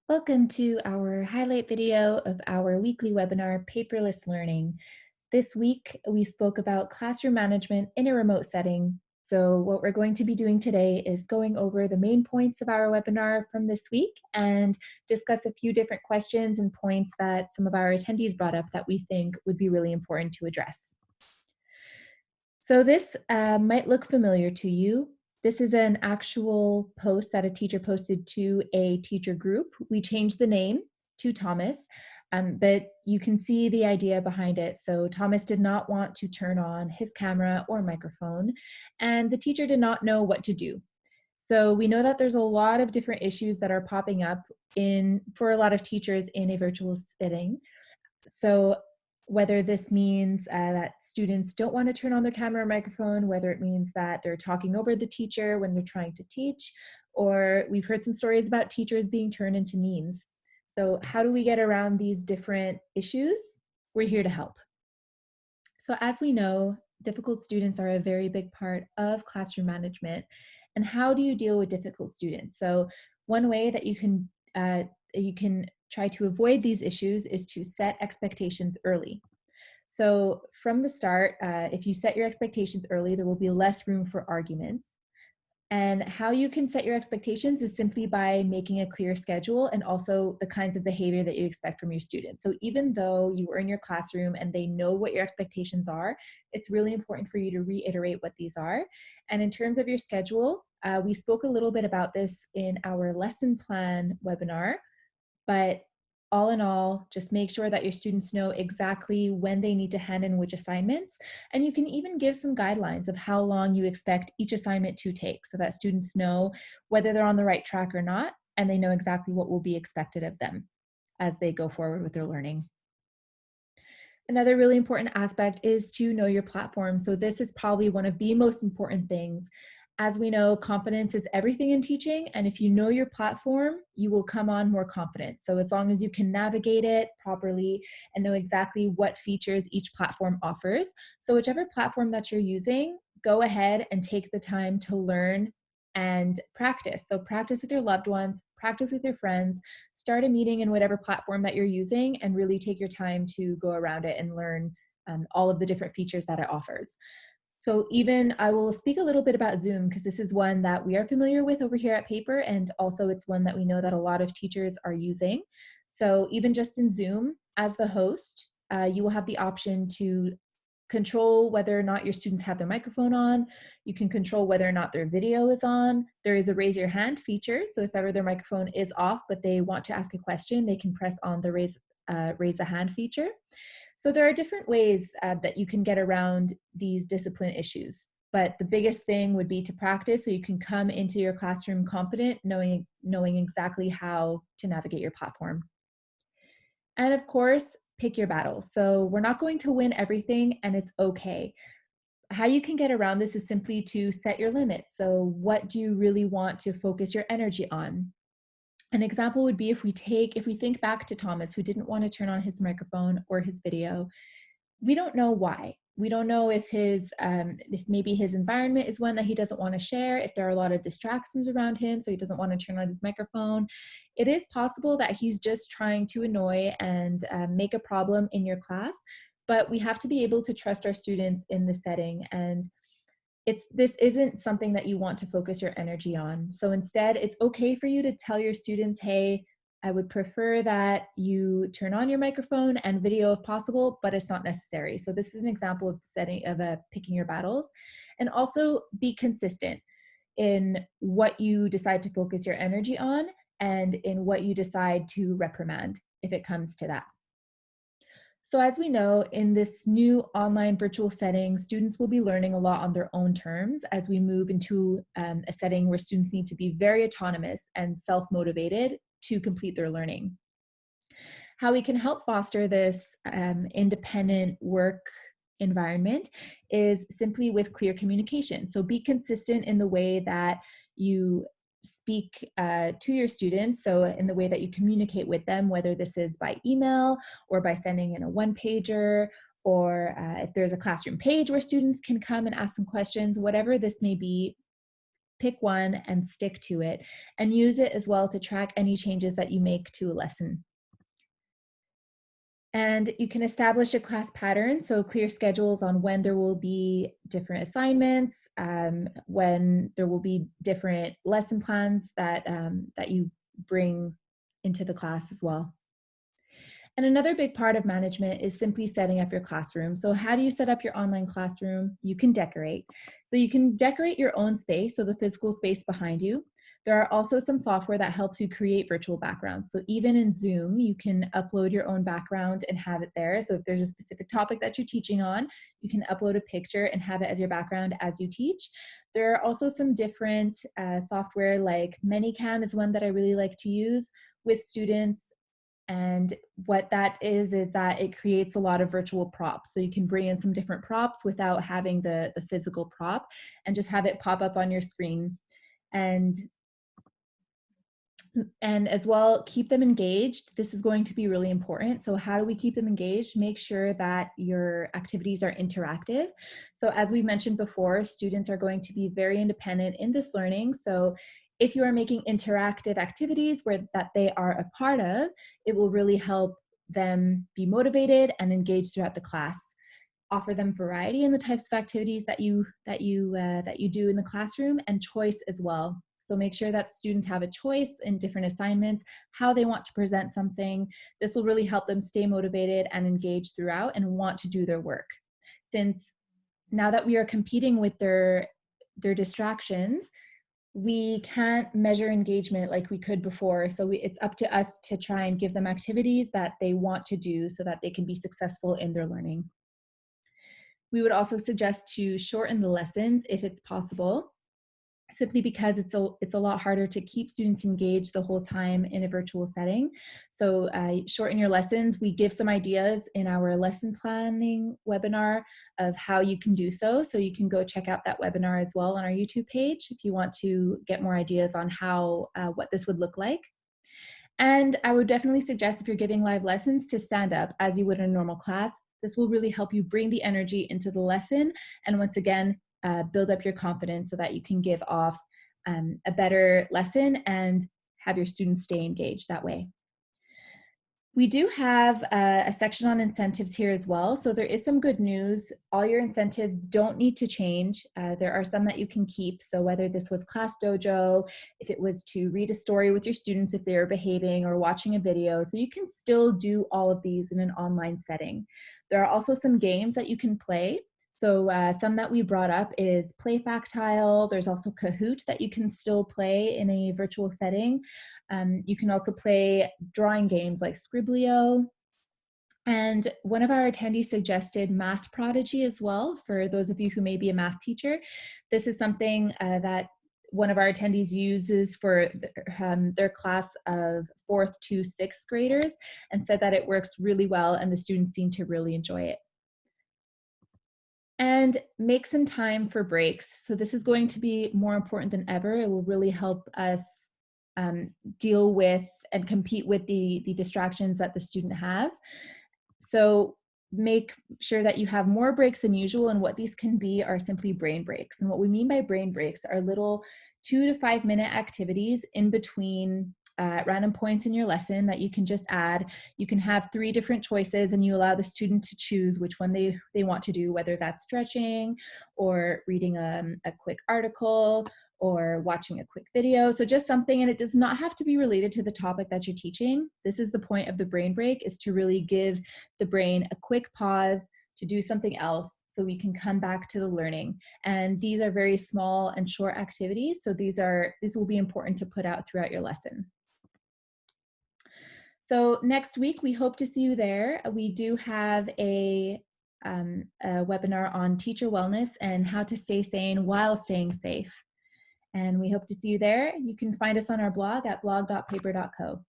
Welcome to our highlight video of our weekly webinar, Paperless Learning. This week, we spoke about classroom management in a remote setting. So what we're going to be doing today is going over the main points of our webinar from this week and discuss a few different questions and points that some of our attendees brought up that we think would be really important to address. So this might look familiar to you. This is an actual post that a teacher posted to a teacher group. We changed the name to Thomas, but you can see the idea behind it. So Thomas did not want to turn on his camera or microphone, and the teacher did not know what to do. So we know that there's a lot of different issues that are popping up for a lot of teachers in a virtual setting. So whether this means that students don't want to turn on their camera or microphone, whether it means that they're talking over the teacher when they're trying to teach, or we've heard some stories about teachers being turned into memes. So how do we get around these different issues? We're here to help. So as we know, difficult students are a very big part of classroom management. And how do you deal with difficult students? So one way that you can try to avoid these issues is to set expectations early. So from the start, if you set your expectations early, there will be less room for arguments. And how you can set your expectations is simply by making a clear schedule and also the kinds of behavior that you expect from your students. So even though you are in your classroom and they know what your expectations are, it's really important for you to reiterate what these are. And in terms of your schedule, we spoke a little bit about this in our lesson plan webinar, but all in all, just make sure that your students know exactly when they need to hand in which assignments. And you can even give some guidelines of how long you expect each assignment to take so that students know whether they're on the right track or not, and they know exactly what will be expected of them as they go forward with their learning. Another really important aspect is to know your platform. So this is probably one of the most important things. As we know, confidence is everything in teaching, and if you know your platform, you will come on more confident. So as long as you can navigate it properly and know exactly what features each platform offers. So whichever platform that you're using, go ahead and take the time to learn and practice. So practice with your loved ones, practice with your friends, start a meeting in whatever platform that you're using, and really take your time to go around it and learn all of the different features that it offers. So even I will speak a little bit about Zoom because this is one that we are familiar with over here at Paper, and also it's one that we know that a lot of teachers are using. So even just in Zoom, as the host, you will have the option to control whether or not your students have their microphone on. You can control whether or not their video is on. There is a raise your hand feature. So if ever their microphone is off, but they want to ask a question, they can press on the raise a hand feature. So there are different ways that you can get around these discipline issues. But the biggest thing would be to practice so you can come into your classroom confident, knowing exactly how to navigate your platform. And of course, pick your battles. So we're not going to win everything, and it's okay. How you can get around this is simply to set your limits. So what do you really want to focus your energy on? An example would be if we think back to Thomas, who didn't want to turn on his microphone or his video. We don't know why. We don't know if if maybe his environment is one that he doesn't want to share, if there are a lot of distractions around him, so he doesn't want to turn on his microphone. It is possible that he's just trying to annoy and make a problem in your class, but we have to be able to trust our students in this setting, and this isn't something that you want to focus your energy on. So instead, it's okay for you to tell your students, hey, I would prefer that you turn on your microphone and video if possible, but it's not necessary. So this is an example of picking your battles. And also be consistent in what you decide to focus your energy on and in what you decide to reprimand if it comes to that. So as we know, in this new online virtual setting, students will be learning a lot on their own terms as we move into a setting where students need to be very autonomous and self-motivated to complete their learning. How we can help foster this independent work environment is simply with clear communication. So be consistent in the way that you speak to your students, so in the way that you communicate with them, whether this is by email or by sending in a one-pager, or if there's a classroom page where students can come and ask some questions, whatever this may be, pick one and stick to it, and use it as well to track any changes that you make to a lesson. And you can establish a class pattern, so clear schedules on when there will be different assignments, when there will be different lesson plans that you bring into the class as well. And another big part of management is simply setting up your classroom. So how do you set up your online classroom? You can decorate. So you can decorate your own space, so the physical space behind you. There are also some software that helps you create virtual backgrounds. So even in Zoom, you can upload your own background and have it there. So if there's a specific topic that you're teaching on, you can upload a picture and have it as your background as you teach. There are also some different software, like ManyCam is one that I really like to use with students. And what that is that it creates a lot of virtual props. So you can bring in some different props without having the physical prop, and just have it pop up on your screen. And as well, keep them engaged. This is going to be really important. So how do we keep them engaged? Make sure that your activities are interactive. So as we mentioned before, students are going to be very independent in this learning. So if you are making interactive activities that they are a part of, it will really help them be motivated and engaged throughout the class. Offer them variety in the types of activities that you do in the classroom, and choice as well. So make sure that students have a choice in different assignments, how they want to present something. This will really help them stay motivated and engaged throughout and want to do their work. Since now that we are competing with their distractions, we can't measure engagement like we could before. So it's up to us to try and give them activities that they want to do so that they can be successful in their learning. We would also suggest to shorten the lessons if it's possible, simply because it's a lot harder to keep students engaged the whole time in a virtual setting. So shorten your lessons. We give some ideas in our lesson planning webinar of how you can do so. So you can go check out that webinar as well on our YouTube page if you want to get more ideas on how what this would look like. And I would definitely suggest, if you're giving live lessons, to stand up as you would in a normal class. This will really help you bring the energy into the lesson, and once again, build up your confidence so that you can give off a better lesson and have your students stay engaged that way. We do have a section on incentives here as well. So there is some good news. All your incentives don't need to change. There are some that you can keep. So whether this was Class Dojo, if it was to read a story with your students if they are behaving, or watching a video, so you can still do all of these in an online setting. There are also some games that you can play. So some that we brought up is Play Factile. There's also Kahoot that you can still play in a virtual setting. You can also play drawing games like Scriblio. And one of our attendees suggested Math Prodigy as well, for those of you who may be a math teacher. This is something that one of our attendees uses for their class of 4th to 6th graders, and said that it works really well and the students seem to really enjoy it. And make some time for breaks. So this is going to be more important than ever. It will really help us deal with and compete with the distractions that the student has. So make sure that you have more breaks than usual, and what these can be are simply brain breaks. And what we mean by brain breaks are little 2 to 5 minute activities in between random points in your lesson that you can just add. You can have 3 different choices, and you allow the student to choose which one they want to do, whether that's stretching or reading a quick article or watching a quick video. So just something, and it does not have to be related to the topic that you're teaching. This is the point of the brain break, is to really give the brain a quick pause to do something else so we can come back to the learning. And these are very small and short activities, so these will be important to put out throughout your lesson. So next week, we hope to see you there. We do have a webinar on teacher wellness and how to stay sane while staying safe. And we hope to see you there. You can find us on our blog at blog.paper.co.